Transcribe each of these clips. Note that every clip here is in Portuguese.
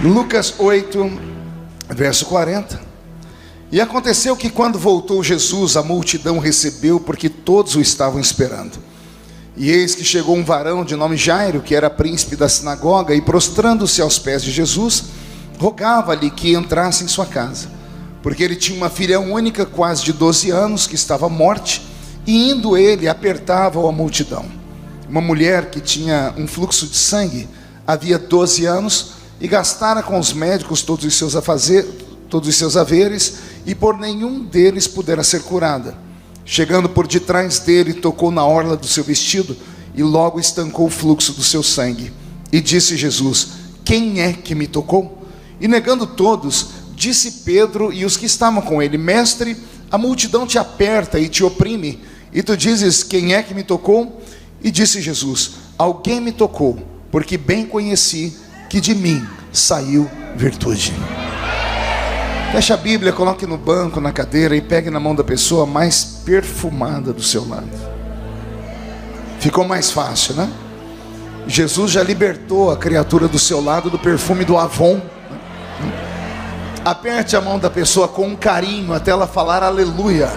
Lucas 8, verso 40. E aconteceu que quando voltou Jesus, a multidão recebeu, porque todos o estavam esperando. E eis que chegou um varão de nome Jairo, que era príncipe da sinagoga, e prostrando-se aos pés de Jesus, rogava-lhe que entrasse em sua casa, porque ele tinha uma filha única, quase de 12 anos, que estava morte, e indo ele, apertava-o a multidão. Uma mulher que tinha um fluxo de sangue, havia 12 anos, e gastara com os médicos todos os seus haveres, e por nenhum deles pudera ser curada. Chegando por detrás dele, tocou na orla do seu vestido, e logo estancou o fluxo do seu sangue. E disse Jesus: quem é que me tocou? E negando todos, disse Pedro e os que estavam com ele: mestre, a multidão te aperta e te oprime, e tu dizes: quem é que me tocou? E disse Jesus: alguém me tocou, porque bem conheci que de mim saiu virtude. Feche a Bíblia, coloque no banco, na cadeira, e pegue na mão da pessoa mais perfumada do seu lado. Ficou mais fácil, né? Jesus já libertou a criatura do seu lado do perfume do Avon. Aperte a mão da pessoa com um carinho até ela falar aleluia.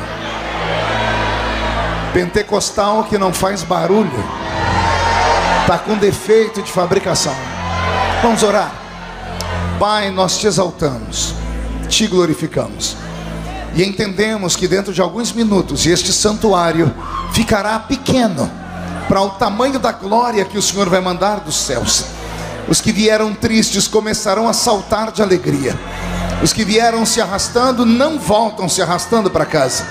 Pentecostal que não faz barulho está com defeito de fabricação. Vamos orar. Pai, nós te exaltamos, te glorificamos e entendemos que dentro de alguns minutos este santuário ficará pequeno para o tamanho da glória que o Senhor vai mandar dos céus. Os que vieram tristes começarão a saltar de alegria. Os que vieram se arrastando não voltam se arrastando para casa.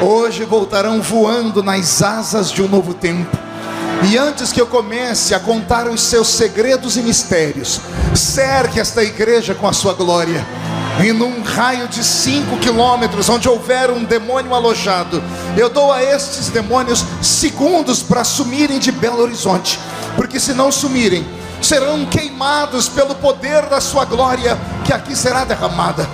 Hoje voltarão voando nas asas de um novo tempo. E antes que eu comece a contar os seus segredos e mistérios, cerque esta igreja com a sua glória. E num raio de 5 quilômetros, onde houver um demônio alojado, eu dou a estes demônios segundos para sumirem de Belo Horizonte, porque se não sumirem, serão queimados pelo poder da sua glória, que aqui será derramada.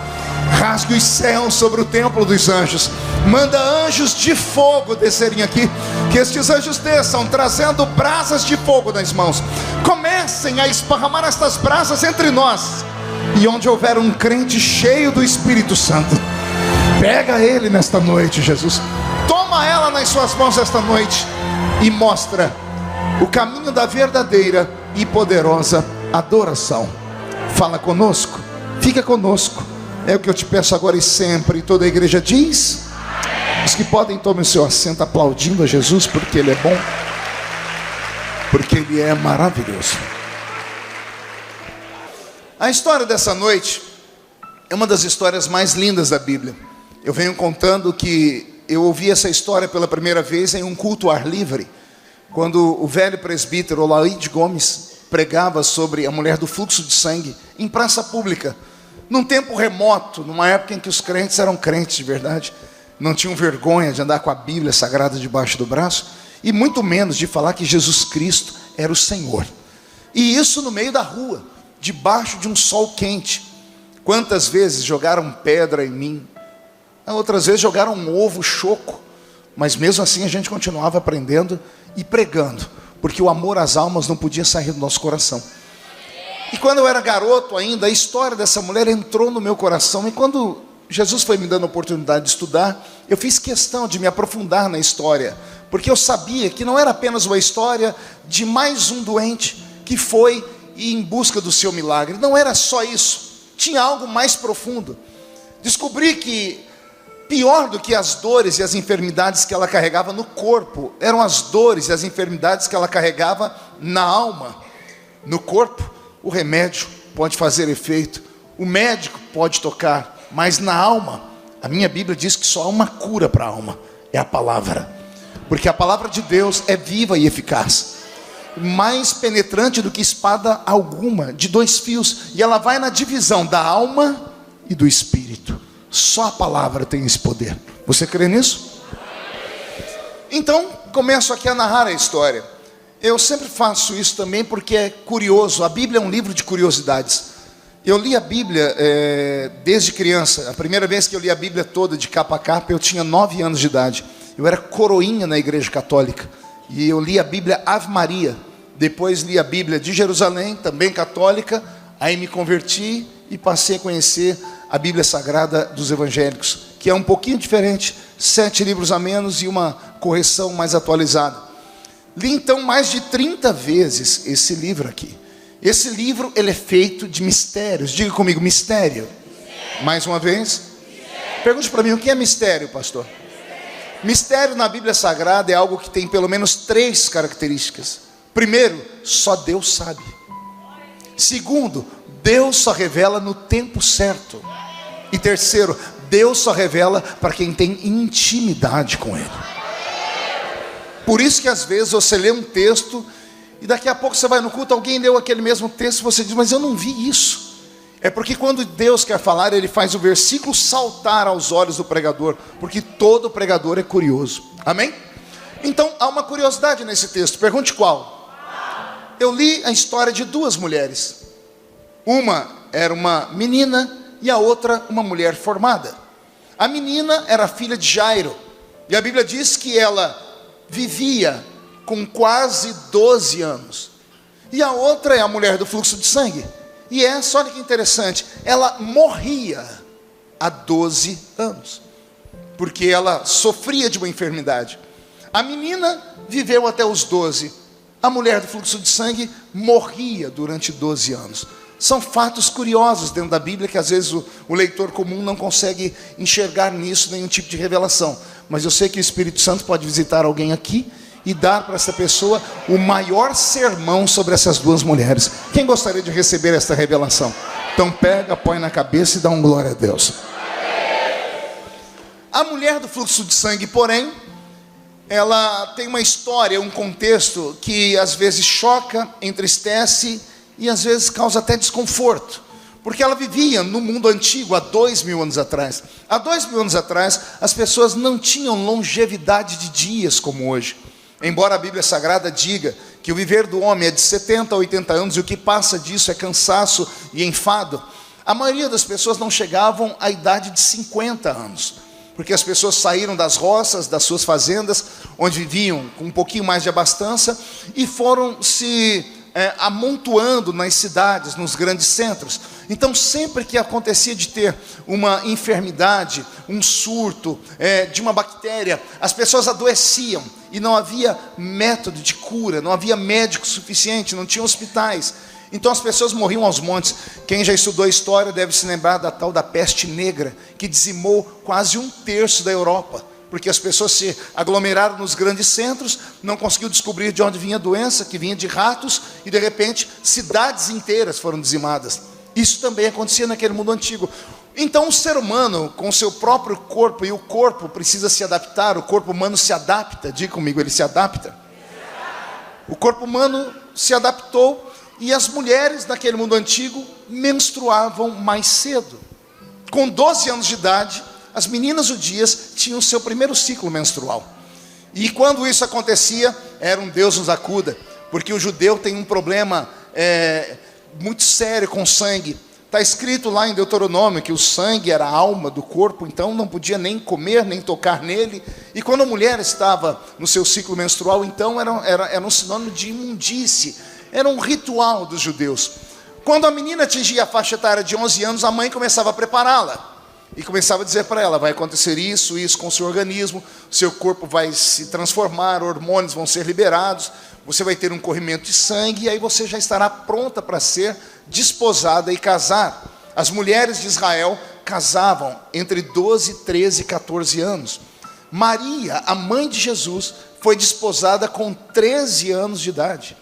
Rasgue os céus sobre o templo dos anjos. Manda anjos de fogo descerem aqui. Que estes anjos desçam trazendo brasas de fogo nas mãos. Comecem a esparramar estas brasas entre nós. E onde houver um crente cheio do Espírito Santo, pega ele nesta noite, Jesus. Toma ela nas suas mãos esta noite e mostra o caminho da verdadeira e poderosa adoração. Fala conosco, fica conosco. É o que eu te peço agora e sempre. E toda a igreja diz: os que podem, tomem o seu assento aplaudindo a Jesus, porque Ele é bom, porque Ele é maravilhoso. A história dessa noite é uma das histórias mais lindas da Bíblia. Eu venho contando que eu ouvi essa história pela primeira vez em um culto ao ar livre, quando o velho presbítero Olaide Gomes pregava sobre a mulher do fluxo de sangue em praça pública, num tempo remoto, numa época em que os crentes eram crentes de verdade, não tinham vergonha de andar com a Bíblia Sagrada debaixo do braço, e muito menos de falar que Jesus Cristo era o Senhor. E isso no meio da rua, debaixo de um sol quente. Quantas vezes jogaram pedra em mim, outras vezes jogaram um ovo choco, mas mesmo assim a gente continuava aprendendo e pregando, porque o amor às almas não podia sair do nosso coração. E quando eu era garoto ainda, a história dessa mulher entrou no meu coração. E quando Jesus foi me dando a oportunidade de estudar, eu fiz questão de me aprofundar na história, porque eu sabia que não era apenas uma história de mais um doente que foi em busca do seu milagre. Não era só isso, tinha algo mais profundo. Descobri que pior do que as dores e as enfermidades que ela carregava no corpo, eram as dores e as enfermidades que ela carregava na alma. No corpo, o remédio pode fazer efeito, o médico pode tocar, mas na alma, a minha Bíblia diz que só há uma cura para a alma, é a palavra, porque a palavra de Deus é viva e eficaz, mais penetrante do que espada alguma, de 2 fios, e ela vai na divisão da alma e do espírito. Só a palavra tem esse poder. Você crê nisso? Então, começo aqui a narrar a história. Eu sempre faço isso também porque é curioso. A Bíblia é um livro de curiosidades. Eu li a Bíblia desde criança. A primeira vez que eu li a Bíblia toda, de capa a capa, eu tinha 9 anos de idade. Eu era coroinha na igreja católica. E eu li a Bíblia Ave Maria. Depois li a Bíblia de Jerusalém, também católica, Aí me converti e passei a conhecer a Bíblia Sagrada dos Evangélicos, que é um pouquinho diferente, 7 livros a menos e uma correção mais atualizada. Li então mais de 30 vezes esse livro aqui. Esse livro, ele é feito de mistérios. Diga comigo, mistério. Mais uma vez. Pergunte para mim, o que é mistério, pastor? Mistério na Bíblia Sagrada é algo que tem pelo menos 3 características. Primeiro, só Deus sabe. Segundo, Deus só revela no tempo certo. E terceiro, Deus só revela para quem tem intimidade com Ele. Por isso que às vezes você lê um texto e daqui a pouco você vai no culto, alguém leu aquele mesmo texto e você diz, mas eu não vi isso. É porque quando Deus quer falar, Ele faz o versículo saltar aos olhos do pregador, porque todo pregador é curioso. Amém? Então há uma curiosidade nesse texto. Pergunte qual? Eu li a história de 2 mulheres. Uma era uma menina e a outra uma mulher formada. A menina era filha de Jairo, e a Bíblia diz que ela vivia com quase 12 anos. E a outra é a mulher do fluxo de sangue. E essa, olha que interessante, ela morria há 12 anos, porque ela sofria de uma enfermidade. A menina viveu até os 12. A mulher do fluxo de sangue morria durante 12 anos. São fatos curiosos dentro da Bíblia que às vezes o leitor comum não consegue enxergar nisso nenhum tipo de revelação. Mas eu sei que o Espírito Santo pode visitar alguém aqui e dar para essa pessoa o maior sermão sobre essas 2 mulheres. Quem gostaria de receber esta revelação? Então pega, põe na cabeça e dá um glória a Deus. A mulher do fluxo de sangue, porém, ela tem uma história, um contexto que às vezes choca, entristece e às vezes causa até desconforto, porque ela vivia no mundo antigo há 2000 anos atrás. Há 2000 anos atrás, as pessoas não tinham longevidade de dias como hoje. Embora a Bíblia Sagrada diga que o viver do homem é de 70 a 80 anos, e o que passa disso é cansaço e enfado, a maioria das pessoas não chegavam à idade de 50 anos, porque as pessoas saíram das roças, das suas fazendas, onde viviam com um pouquinho mais de abastança, e foram se amontoando nas cidades, nos grandes centros. Então sempre que acontecia de ter uma enfermidade, um surto de uma bactéria, as pessoas adoeciam, e não havia método de cura, não havia médico suficiente, não tinha hospitais. Então as pessoas morriam aos montes. Quem já estudou a história deve se lembrar da tal da peste negra, que dizimou quase 1/3 da Europa, porque as pessoas se aglomeraram nos grandes centros, não conseguiu descobrir de onde vinha a doença, que vinha de ratos, e de repente cidades inteiras foram dizimadas. Isso também acontecia naquele mundo antigo. Então o ser humano, com o seu próprio corpo, e o corpo precisa se adaptar, o corpo humano se adapta, diga comigo, ele se adapta. O corpo humano se adaptou, e as mulheres naquele mundo antigo menstruavam mais cedo. Com 12 anos de idade, as meninas judias tinham o seu primeiro ciclo menstrual. E quando isso acontecia, era um Deus nos acuda, porque o judeu tem um problema muito sério com sangue. Está escrito lá em Deuteronômio que o sangue era a alma do corpo, então não podia nem comer, nem tocar nele. E quando a mulher estava no seu ciclo menstrual, então era um sinônimo de imundície, era um ritual dos judeus. Quando a menina atingia a faixa etária de 11 anos, a mãe começava a prepará-la. E começava a dizer para ela, vai acontecer isso com o seu organismo, seu corpo vai se transformar, hormônios vão ser liberados, você vai ter um corrimento de sangue, e aí você já estará pronta para ser desposada e casar. As mulheres de Israel casavam entre 12, 13 e 14 anos. Maria, a mãe de Jesus, foi desposada com 13 anos de idade.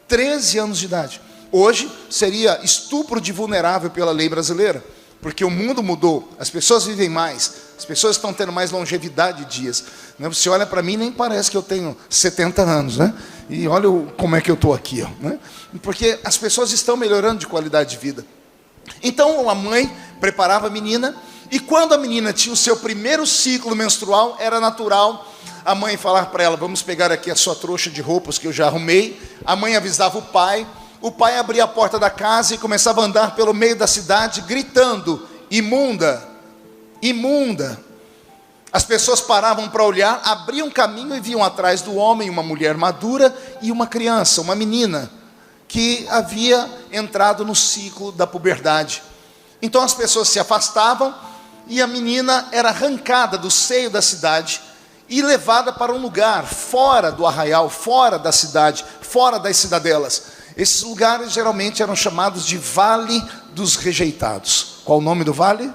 13 anos de idade. Hoje seria estupro de vulnerável pela lei brasileira, porque o mundo mudou, as pessoas vivem mais, as pessoas estão tendo mais longevidade de dias. Você olha para mim, nem parece que eu tenho 70 anos, né? E olha como é que eu estou aqui, né? Porque as pessoas estão melhorando de qualidade de vida. Então a mãe preparava a menina, e quando a menina tinha o seu primeiro ciclo menstrual, era natural a mãe falar para ela, vamos pegar aqui a sua trouxa de roupas que eu já arrumei. A mãe avisava o pai abria a porta da casa e começava a andar pelo meio da cidade, gritando, imunda, imunda. As pessoas paravam para olhar, abriam caminho e viam atrás do homem uma mulher madura e uma criança, uma menina, que havia entrado no ciclo da puberdade. Então as pessoas se afastavam e a menina era arrancada do seio da cidade e levada para um lugar fora do arraial, fora da cidade, fora das cidadelas. Esses lugares geralmente eram chamados de Vale dos Rejeitados. Qual o nome do vale?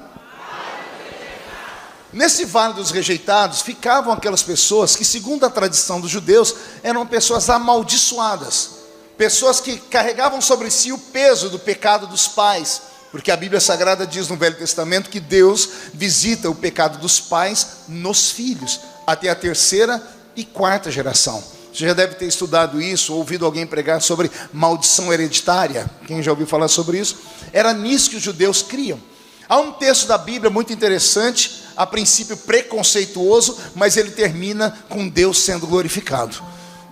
Nesse Vale dos Rejeitados ficavam aquelas pessoas que, segundo a tradição dos judeus, eram pessoas amaldiçoadas, pessoas que carregavam sobre si o peso do pecado dos pais, porque a Bíblia Sagrada diz no Velho Testamento que Deus visita o pecado dos pais nos filhos, até a 3ª e 4ª geração. Você já deve ter estudado isso, ouvido alguém pregar sobre maldição hereditária. Quem já ouviu falar sobre isso? Era nisso que os judeus criam. Há um texto da Bíblia muito interessante, a princípio preconceituoso, mas ele termina com Deus sendo glorificado.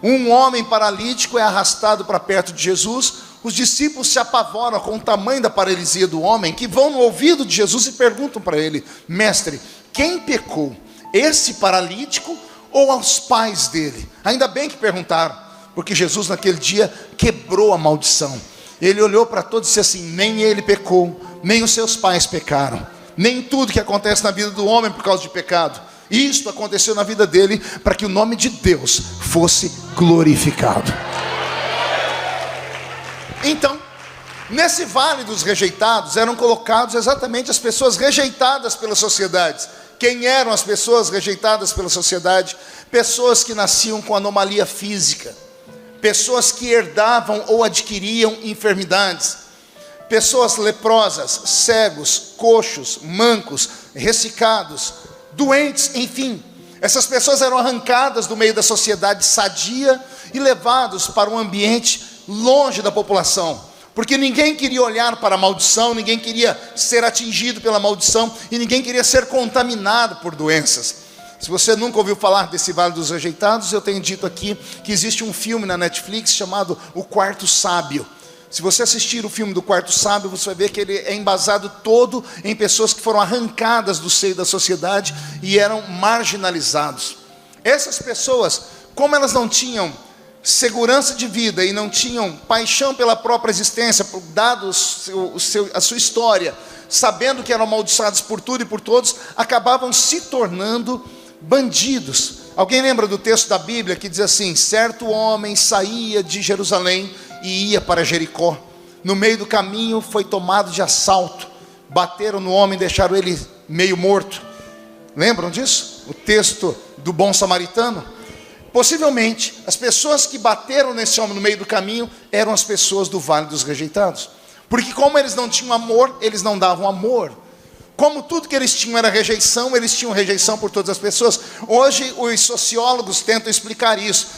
Um homem paralítico é arrastado para perto de Jesus. Os discípulos se apavoram com o tamanho da paralisia do homem, que vão no ouvido de Jesus e perguntam para ele: mestre, quem pecou, esse paralítico ou aos pais dele? Ainda bem que perguntaram, porque Jesus naquele dia quebrou a maldição. Ele olhou para todos e disse assim: nem ele pecou, nem os seus pais pecaram, nem tudo que acontece na vida do homem por causa de pecado. Isto aconteceu na vida dele para que o nome de Deus fosse glorificado. Então, nesse Vale dos Rejeitados eram colocados exatamente as pessoas rejeitadas pela sociedade. Quem eram as pessoas rejeitadas pela sociedade? Pessoas que nasciam com anomalia física, pessoas que herdavam ou adquiriam enfermidades, pessoas leprosas, cegos, coxos, mancos, ressecados, doentes, enfim. Essas pessoas eram arrancadas do meio da sociedade sadia e levados para um ambiente longe da população, porque ninguém queria olhar para a maldição, ninguém queria ser atingido pela maldição e ninguém queria ser contaminado por doenças. Se você nunca ouviu falar desse Vale dos Rejeitados, eu tenho dito aqui que existe um filme na Netflix chamado O Quarto Sábio. Se você assistir o filme do Quarto Sábio, você vai ver que ele é embasado todo em pessoas que foram arrancadas do seio da sociedade e eram marginalizados. Essas pessoas, como elas não tinham segurança de vida e não tinham paixão pela própria existência, dado a sua história, sabendo que eram amaldiçoados por tudo e por todos, acabavam se tornando bandidos. Alguém lembra do texto da Bíblia que diz assim: certo homem saía de Jerusalém e ia para Jericó. No meio do caminho foi tomado de assalto, bateram no homem e deixaram ele meio morto. Lembram disso? O texto do bom samaritano. Possivelmente, as pessoas que bateram nesse homem no meio do caminho eram as pessoas do Vale dos Rejeitados, porque como eles não tinham amor, eles não davam amor. Como tudo que eles tinham era rejeição, eles tinham rejeição por todas as pessoas. Hoje os sociólogos tentam explicar isso.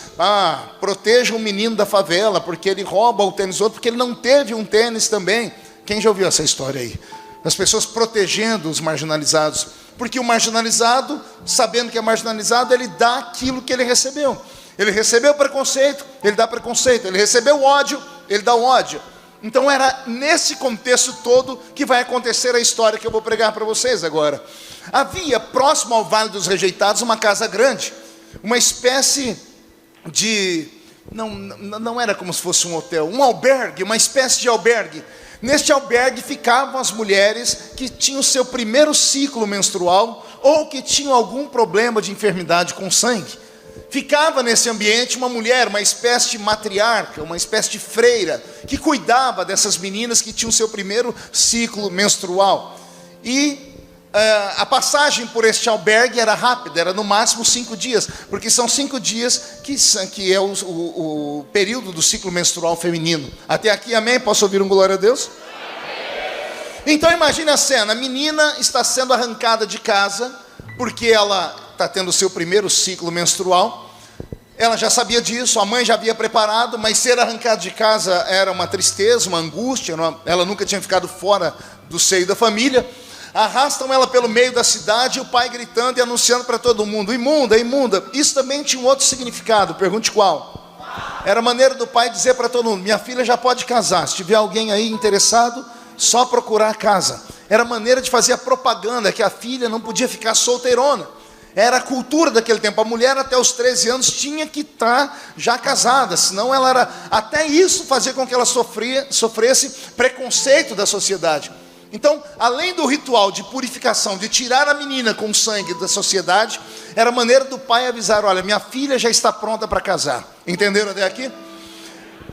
Proteja o menino da favela, porque ele rouba o tênis do outro, porque ele não teve um tênis também. Quem já ouviu essa história aí? As pessoas protegendo os marginalizados, porque o marginalizado, sabendo que é marginalizado, ele dá aquilo que ele recebeu. Ele recebeu preconceito, ele dá preconceito. Ele recebeu ódio, ele dá ódio. Então era nesse contexto todo que vai acontecer a história que eu vou pregar para vocês agora. Havia próximo ao Vale dos Rejeitados uma casa grande, uma espécie de, não era como se fosse um hotel, um albergue, uma espécie de albergue. Neste albergue ficavam as mulheres que tinham seu primeiro ciclo menstrual ou que tinham algum problema de enfermidade com sangue. Ficava nesse ambiente uma mulher, uma espécie de matriarca, uma espécie de freira, que cuidava dessas meninas que tinham seu primeiro ciclo menstrual. E a passagem por este albergue era rápida, era no máximo 5 dias, porque são 5 dias que é o período do ciclo menstrual feminino. Até aqui, amém? Posso ouvir um glória a Deus? Então imagine a cena: a menina está sendo arrancada de casa, porque ela está tendo o seu primeiro ciclo menstrual. Ela já sabia disso, a mãe já havia preparado, mas ser arrancada de casa era uma tristeza, uma angústia. Ela nunca tinha ficado fora do seio da família. Arrastam ela pelo meio da cidade, e o pai gritando e anunciando para todo mundo: imunda, imunda. Isso também tinha um outro significado, pergunte qual. Era a maneira do pai dizer para todo mundo: minha filha já pode casar, se tiver alguém aí interessado, só procurar a casa. Era a maneira de fazer a propaganda que a filha não podia ficar solteirona. Era a cultura daquele tempo. A mulher até os 13 anos tinha que estar já casada, senão ela era... Até isso fazia com que ela sofresse preconceito da sociedade. Então, além do ritual de purificação, de tirar a menina com sangue da sociedade, era a maneira do pai avisar: olha, minha filha já está pronta para casar. Entenderam até aqui?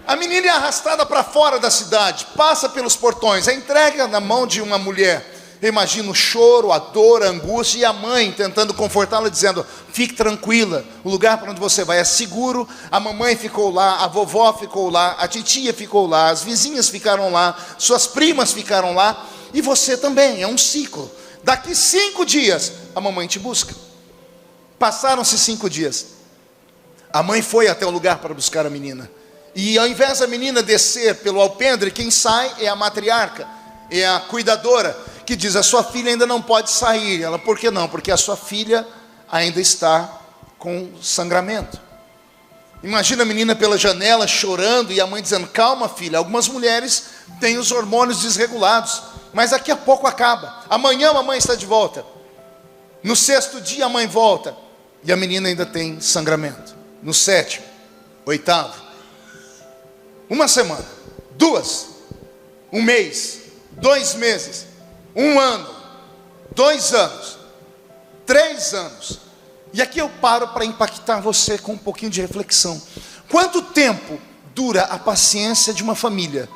A menina é arrastada para fora da cidade, passa pelos portões, é entregue na mão de uma mulher. Eu imagino o choro, a dor, a angústia, e a mãe tentando confortá-la, dizendo: fique tranquila, o lugar para onde você vai é seguro. A mamãe ficou lá, a vovó ficou lá, a titia ficou lá, as vizinhas ficaram lá, suas primas ficaram lá, e você também. É um ciclo. Daqui 5 dias a mamãe te busca. Passaram-se 5 dias. A mãe foi até o lugar para buscar a menina, e ao invés da menina descer pelo alpendre, quem sai é a matriarca, é a cuidadora, que diz: a sua filha ainda não pode sair. Ela: por que não? Porque a sua filha ainda está com sangramento. Imagina a menina pela janela chorando, e a mãe dizendo: calma, filha, algumas mulheres têm os hormônios desregulados, mas daqui a pouco acaba. Amanhã a mamãe está de volta. No 6º dia a mãe volta, e a menina ainda tem sangramento. No 7º, 8º, 1 semana, 2, 1 mês, 2 meses, 1 ano, 2 anos, 3 anos. E aqui eu paro para impactar você com um pouquinho de reflexão. Quanto tempo dura a paciência de uma família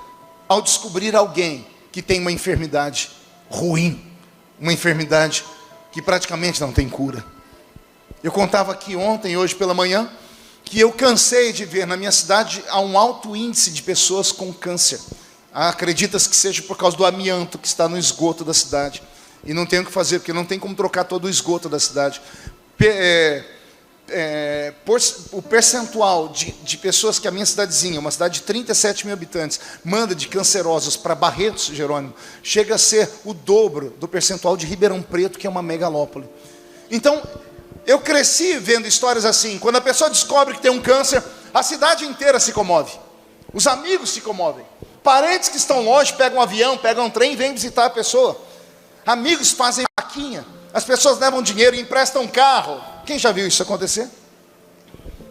ao descobrir alguém que tem uma enfermidade ruim, uma enfermidade que praticamente não tem cura? Eu contava aqui ontem, hoje pela manhã, que eu cansei de ver na minha cidade há um alto índice de pessoas com câncer. Acredita-se que seja por causa do amianto que está no esgoto da cidade. E não tem o que fazer, porque não tem como trocar todo o esgoto da cidade. O percentual de pessoas que a minha cidadezinha, uma cidade de 37 mil habitantes, manda de cancerosos para Barretos, Jerônimo, chega a ser o dobro do percentual de Ribeirão Preto, que é uma megalópole. Então, eu cresci vendo histórias assim. Quando a pessoa descobre que tem um câncer, a cidade inteira se comove. Os amigos se comovem. Parentes que estão longe pegam um avião, pegam um trem e vêm visitar a pessoa. Amigos fazem vaquinha. As pessoas levam dinheiro e emprestam carro. Quem já viu isso acontecer?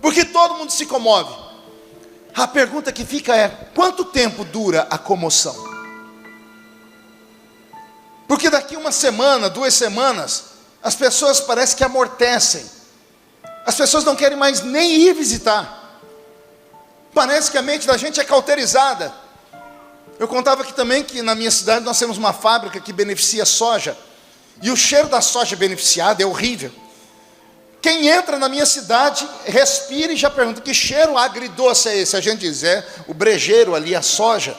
Porque todo mundo se comove. A pergunta que fica é: quanto tempo dura a comoção? Porque daqui 1 semana, 2 semanas, as pessoas parecem que amortecem. As pessoas não querem mais nem ir visitar. Parece que a mente da gente é cauterizada. Eu contava aqui também que na minha cidade nós temos uma fábrica que beneficia soja. E o cheiro da soja beneficiada é horrível. Quem entra na minha cidade, respira e já pergunta: que cheiro agridoce é esse? A gente diz: é o brejeiro ali, a soja.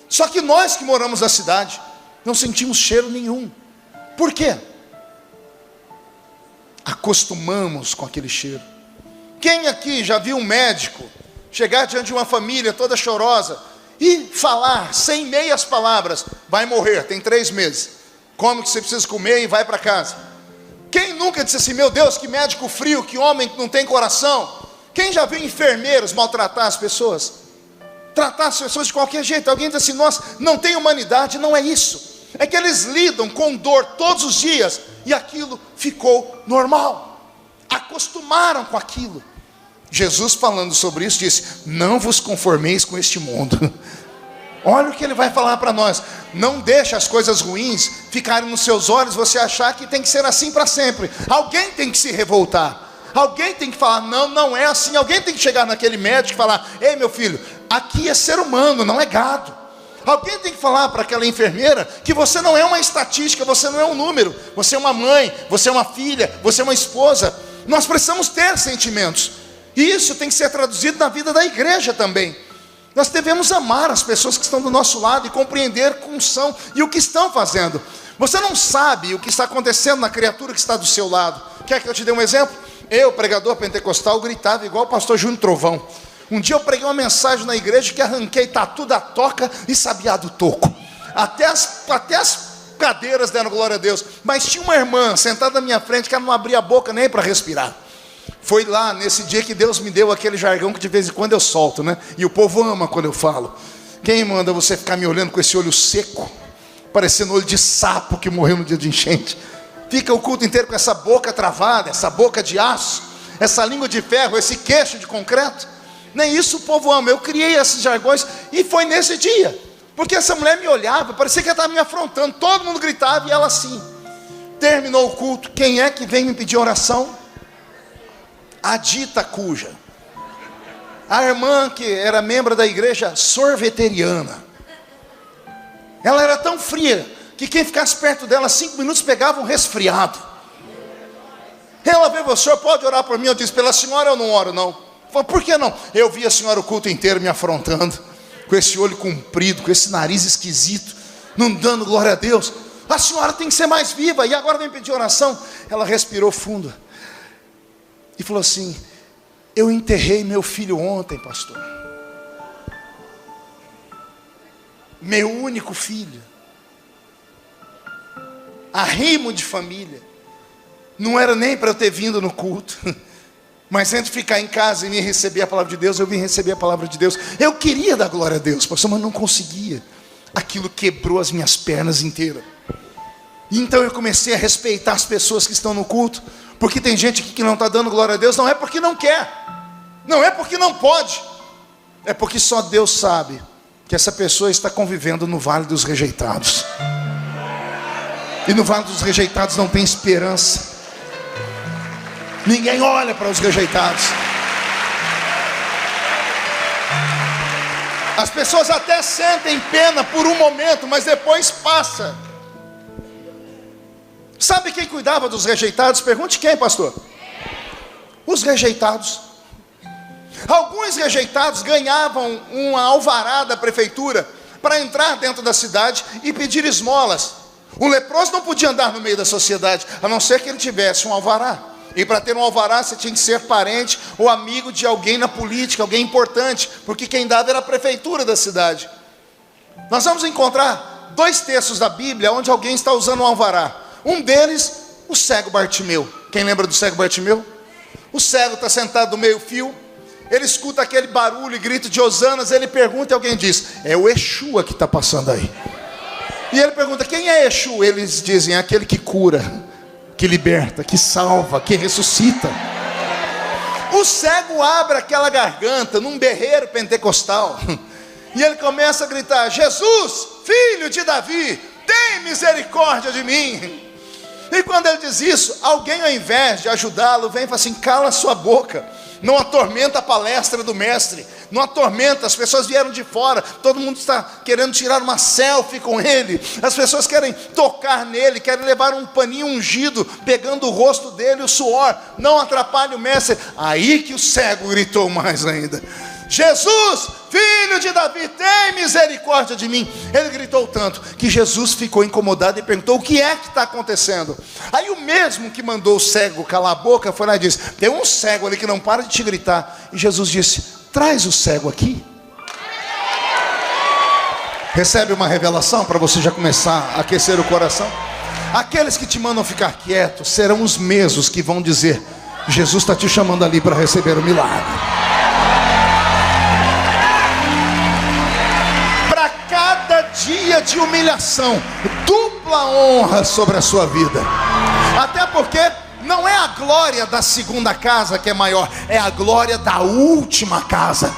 Só que nós que moramos na cidade, não sentimos cheiro nenhum. Por quê? Acostumamos com aquele cheiro. Quem aqui já viu um médico chegar diante de uma família toda chorosa e falar sem meias palavras: vai morrer, tem 3 meses, come o que você precisa comer e vai para casa? Quem nunca disse assim: meu Deus, que médico frio, que homem que não tem coração? Quem já viu enfermeiros maltratar as pessoas? Tratar as pessoas de qualquer jeito? Alguém diz assim: nossa, não tem humanidade. Não é isso. É que eles lidam com dor todos os dias e aquilo ficou normal. Acostumaram com aquilo. Jesus, falando sobre isso, disse: não vos conformeis com este mundo. Olha o que ele vai falar para nós: não deixe as coisas ruins ficarem nos seus olhos, você achar que tem que ser assim para sempre. Alguém tem que se revoltar, alguém tem que falar: não, não é assim. Alguém tem que chegar naquele médico e falar: ei, meu filho, aqui é ser humano, não é gado. Alguém tem que falar para aquela enfermeira que você não é uma estatística, você não é um número, você é uma mãe, você é uma filha, você é uma esposa. Nós precisamos ter sentimentos, e isso tem que ser traduzido na vida da igreja também. Nós devemos amar as pessoas que estão do nosso lado e compreender como são e o que estão fazendo. Você não sabe o que está acontecendo na criatura que está do seu lado. Quer que eu te dê um exemplo? Eu, pregador pentecostal, gritava igual o pastor Júnior Trovão. Um dia eu preguei uma mensagem na igreja que arranquei tatu da toca e sabiá do toco. Até as cadeiras deram glória a Deus. Mas tinha uma irmã sentada na minha frente que ela não abria a boca nem para respirar. Foi lá nesse dia que Deus me deu aquele jargão que de vez em quando eu solto, né? E o povo ama quando eu falo. Quem manda você ficar me olhando com esse olho seco, parecendo olho de sapo que morreu no dia de enchente? fica o culto inteiro com essa boca travada, essa boca de aço, essa língua de ferro, esse queixo de concreto. Nem isso o povo ama. Eu criei esses jargões e foi nesse dia, porque essa mulher me olhava, parecia que ela estava me afrontando. Todo mundo gritava e ela assim. Terminou o culto. Quem é que vem me pedir oração? A dita cuja. A irmã que era membro da igreja sorveteriana. Ela era tão fria que quem ficasse perto dela 5 minutos pegava um resfriado. Ela veio, o senhor pode orar por mim? Eu disse, pela senhora eu não oro não. Falei, por que não? Eu vi a senhora o culto inteiro me afrontando, com esse olho comprido, com esse nariz esquisito, não dando glória a Deus. A senhora tem que ser mais viva. E agora vem pedir oração. Ela respirou fundo e falou assim, eu enterrei meu filho ontem, pastor. Meu único filho. Arrimo de família. Não era nem para eu ter vindo no culto. Mas entre ficar em casa e me receber a palavra de Deus, eu vim receber a palavra de Deus. Eu queria dar glória a Deus, pastor, mas não conseguia. Aquilo quebrou as minhas pernas inteiras. Então eu comecei a respeitar as pessoas que estão no culto. Porque tem gente aqui que não está dando glória a Deus. Não é porque não quer. Não é porque não pode. É porque só Deus sabe que essa pessoa está convivendo no vale dos rejeitados. E no vale dos rejeitados não tem esperança. Ninguém olha para os rejeitados. As pessoas até sentem pena por um momento, mas depois passa. Sabe quem cuidava dos rejeitados? Pergunte quem, pastor? Os rejeitados. Alguns rejeitados ganhavam uma alvará da prefeitura para entrar dentro da cidade e pedir esmolas. Um leproso não podia andar no meio da sociedade, a não ser que ele tivesse um alvará. E para ter um alvará você tinha que ser parente ou amigo de alguém na política, alguém importante, porque quem dava era a prefeitura da cidade. Nós vamos encontrar 2 textos da Bíblia onde alguém está usando um alvará. Um deles, o cego Bartimeu. Quem lembra do cego Bartimeu? O cego está sentado no meio fio, ele escuta aquele barulho e grito de hosanas, ele pergunta e alguém diz, é o Yeshua que está passando aí. E ele pergunta, quem é Yeshua? Eles dizem, é aquele que cura, que liberta, que salva, que ressuscita. O cego abre aquela garganta num berreiro pentecostal e ele começa a gritar, Jesus, filho de Davi, tem misericórdia de mim. E quando ele diz isso, alguém ao invés de ajudá-lo, vem e fala assim, cala sua boca, não atormenta a palestra do mestre, não atormenta, as pessoas vieram de fora, todo mundo está querendo tirar uma selfie com ele, as pessoas querem tocar nele, querem levar um paninho ungido, pegando o rosto dele, o suor, não atrapalhe o mestre. Aí que o cego gritou mais ainda, Jesus, filho de Davi, tem misericórdia de mim. Ele gritou tanto que Jesus ficou incomodado e perguntou, o que é que está acontecendo? Aí o mesmo que mandou o cego calar a boca foi lá e disse, tem um cego ali que não para de te gritar. E Jesus disse, traz o cego aqui. Recebe uma revelação para você já começar a aquecer o coração. Aqueles que te mandam ficar quieto serão os mesmos que vão dizer, Jesus está te chamando ali para receber o milagre. Dia de humilhação, dupla honra sobre a sua vida. Até porque não é a glória da segunda casa que é maior, é a glória da última casa.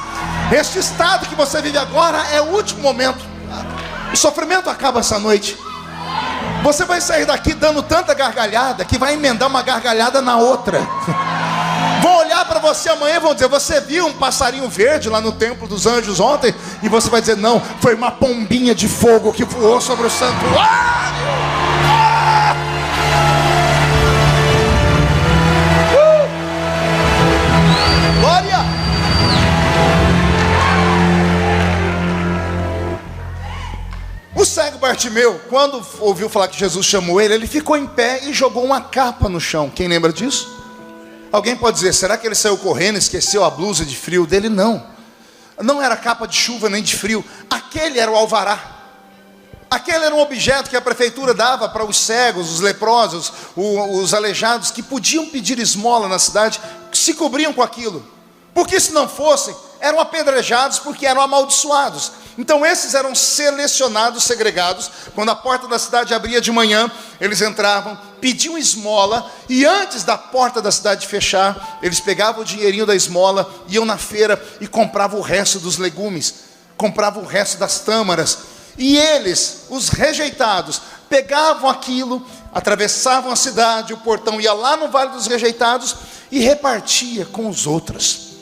Este estado que você vive agora é o último momento. O sofrimento acaba essa noite. Você vai sair daqui dando tanta gargalhada que vai emendar uma gargalhada na outra. Vão olhar para você amanhã e vão dizer, você viu um passarinho verde lá no templo dos anjos ontem? E você vai dizer, não, foi uma pombinha de fogo que voou sobre o santuário. Glória! O cego Bartimeu, quando ouviu falar que Jesus chamou ele, ele ficou em pé e jogou uma capa no chão. Quem lembra disso? Alguém pode dizer, será que ele saiu correndo e esqueceu a blusa de frio dele? Não. Não era capa de chuva nem de frio. Aquele era o alvará. Aquele era um objeto que a prefeitura dava para os cegos, os leprosos, os aleijados, que podiam pedir esmola na cidade, que se cobriam com aquilo. Porque se não fossem, eram apedrejados porque eram amaldiçoados. Então esses eram selecionados, segregados. Quando a porta da cidade abria de manhã, eles entravam, pediam esmola, e antes da porta da cidade fechar, eles pegavam o dinheirinho da esmola, iam na feira e compravam o resto dos legumes, compravam o resto das tâmaras. E eles, os rejeitados, pegavam aquilo, atravessavam a cidade, o portão ia lá no Vale dos Rejeitados e repartia com os outros.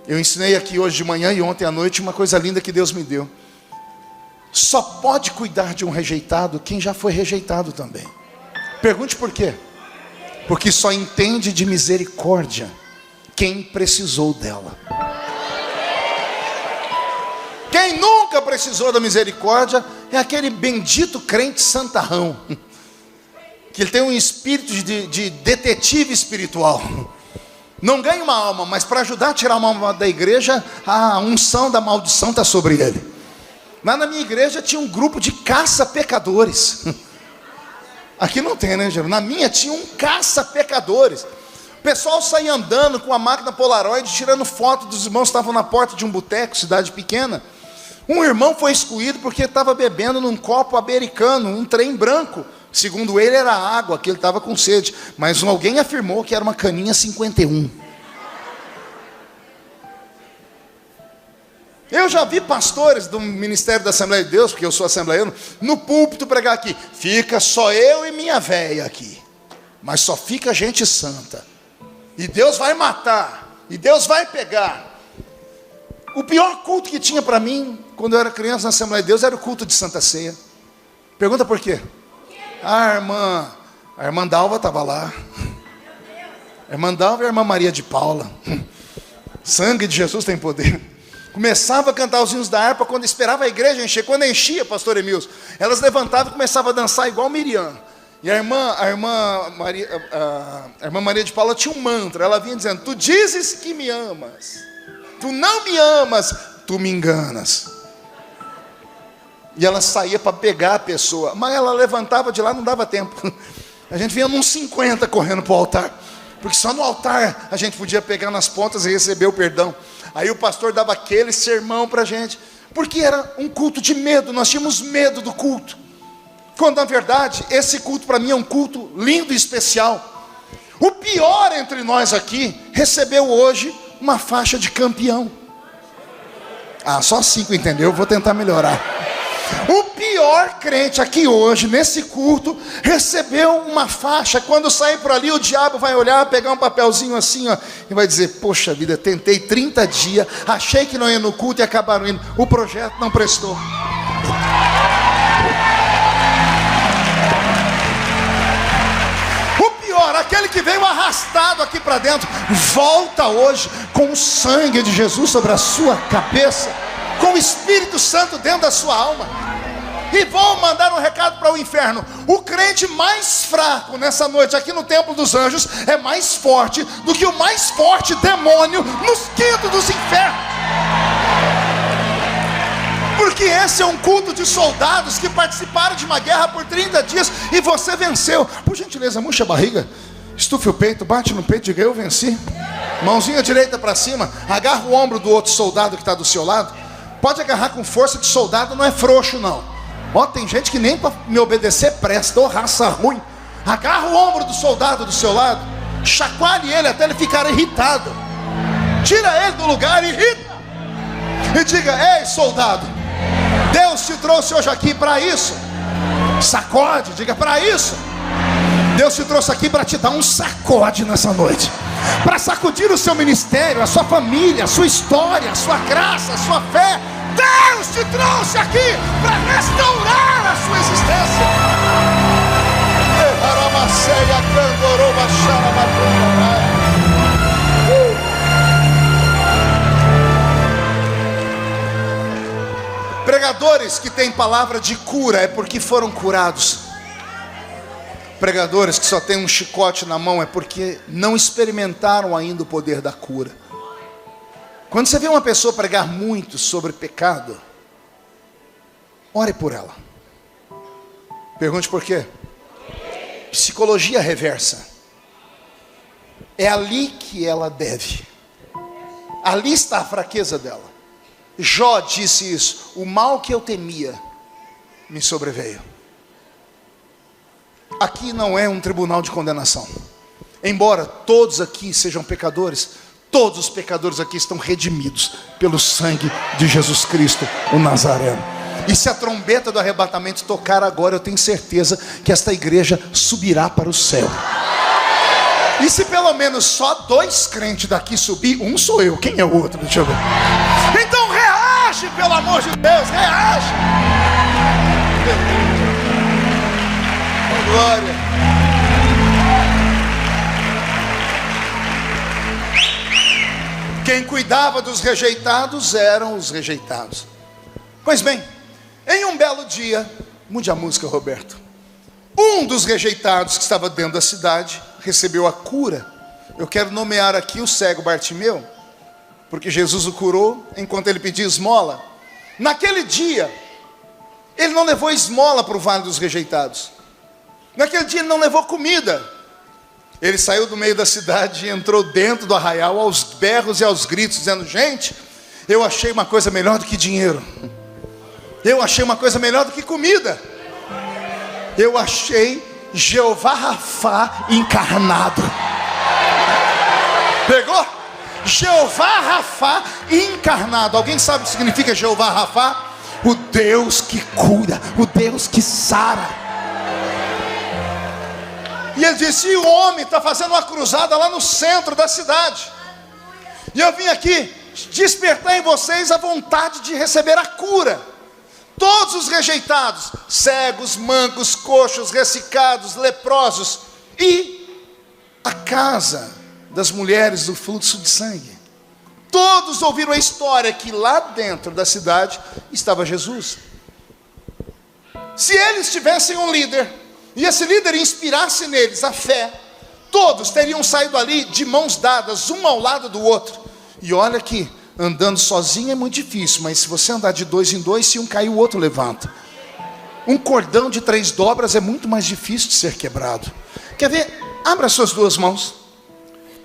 Eu ensinei aqui hoje de manhã e ontem à noite uma coisa linda que Deus me deu. Só pode cuidar de um rejeitado quem já foi rejeitado também. Pergunte por quê? Porque só entende de misericórdia quem precisou dela. Quem nunca precisou da misericórdia é aquele bendito crente santarrão, que ele tem um espírito de detetive espiritual. Não ganha uma alma, mas para ajudar a tirar uma alma da igreja, a unção da maldição está sobre ele. Lá na minha igreja tinha um grupo de caça-pecadores. Aqui não tem, né, Geraldo? Na minha tinha um caça-pecadores. O pessoal saía andando com a máquina Polaroid, tirando foto dos irmãos que estavam na porta de um boteco, cidade pequena. Um irmão foi excluído porque estava bebendo num copo americano, um trem branco. Segundo ele era água, que ele estava com sede. Mas alguém afirmou que era uma caninha 51. Eu já vi pastores do Ministério da Assembleia de Deus, porque eu sou assembleiano, no púlpito pregar aqui: fica só eu e minha véia aqui, mas só fica gente santa, e Deus vai matar, e Deus vai pegar. O pior culto que tinha para mim, quando eu era criança na Assembleia de Deus, era o culto de Santa Ceia. Pergunta por quê? A irmã Dalva estava lá. A irmã Dalva e a irmã Maria de Paula. Sangue de Jesus tem poder. Começava a cantar os hinos da harpa quando esperava a igreja encher. Quando enchia, pastor Emilson, elas levantavam e começavam a dançar igual Miriam. E a irmã Maria de Paula tinha um mantra. Ela vinha dizendo: tu dizes que me amas, tu não me amas, tu me enganas. E ela saía para pegar a pessoa, mas ela levantava de lá, não dava tempo. A gente vinha nos 50 correndo para o altar, porque só no altar a gente podia pegar nas pontas e receber o perdão. Aí o pastor dava aquele sermão para a gente, porque era um culto de medo, nós tínhamos medo do culto. Quando na verdade esse culto para mim é um culto lindo e especial. O pior entre nós aqui recebeu hoje uma faixa de campeão. Só 5 entendeu? Vou tentar melhorar. O pior crente aqui hoje, nesse culto, recebeu uma faixa. Quando sair por ali, o diabo vai olhar, pegar um papelzinho assim, ó, e vai dizer: poxa vida, tentei 30 dias, achei que não ia no culto e acabaram indo. O projeto não prestou. O pior, aquele que veio arrastado aqui para dentro, volta hoje com o sangue de Jesus sobre a sua cabeça, com o Espírito Santo dentro da sua alma. E vou mandar um recado para o inferno: o crente mais fraco nessa noite aqui no Templo dos Anjos é mais forte do que o mais forte demônio nos quintos dos infernos. Porque esse é um culto de soldados que participaram de uma guerra por 30 dias e você venceu. Por gentileza, murcha a barriga, estufe o peito, bate no peito e diga: eu venci. Mãozinha direita para cima, agarra o ombro do outro soldado que está do seu lado. Pode agarrar com força, que soldado não é frouxo não. Tem gente que nem para me obedecer presta, raça ruim. Agarra o ombro do soldado do seu lado, chacoalhe ele até ele ficar irritado, tira ele do lugar e irrita, e diga: ei soldado, Deus te trouxe hoje aqui para isso. Sacode, diga: para isso. Deus te trouxe aqui para te dar um sacode nessa noite, para sacudir o seu ministério, a sua família, a sua história, a sua graça, a sua fé. Deus te trouxe aqui para restaurar a sua existência. Pregadores que têm palavra de cura é porque foram curados. Pregadores que só têm um chicote na mão é porque não experimentaram ainda o poder da cura. Quando você vê uma pessoa pregar muito sobre pecado, ore por ela. Pergunte por quê? Psicologia reversa. É ali que ela deve. Ali está a fraqueza dela. Jó disse isso: o mal que eu temia me sobreveio. Aqui não é um tribunal de condenação. Embora todos aqui sejam pecadores, todos os pecadores aqui estão redimidos pelo sangue de Jesus Cristo, o Nazareno. E se a trombeta do arrebatamento tocar agora, eu tenho certeza que esta igreja subirá para o céu. E se pelo menos só 2 crentes daqui subir, um sou eu, quem é o outro? Deixa eu ver. Então reage, pelo amor de Deus, reage. Oh, glória. Quem cuidava dos rejeitados eram os rejeitados. Pois bem, em um belo dia, mude a música, Roberto, um dos rejeitados que estava dentro da cidade recebeu a cura. Eu quero nomear aqui o cego Bartimeu, porque Jesus o curou enquanto ele pedia esmola. Naquele dia, ele não levou esmola para o vale dos rejeitados. Naquele dia ele não levou comida. Ele saiu do meio da cidade e entrou dentro do arraial aos berros e aos gritos, dizendo: gente, eu achei uma coisa melhor do que dinheiro. Eu achei uma coisa melhor do que comida. Eu achei Jeová Rafá encarnado. Pegou? Jeová Rafá encarnado. Alguém sabe o que significa Jeová Rafá? O Deus que cura, o Deus que sara. E ele disse: e o homem está fazendo uma cruzada lá no centro da cidade. E eu vim aqui despertar em vocês a vontade de receber a cura. Todos os rejeitados, cegos, mancos, coxos, ressecados, leprosos, e a casa das mulheres do fluxo de sangue. Todos ouviram a história que lá dentro da cidade estava Jesus. Se eles tivessem um líder, e esse líder inspirasse neles a fé, todos teriam saído ali de mãos dadas, um ao lado do outro. E olha que andando sozinho é muito difícil, mas se você andar de 2 em 2, se um cair, o outro levanta. Um cordão de 3 dobras é muito mais difícil de ser quebrado. Quer ver? Abra suas 2 mãos,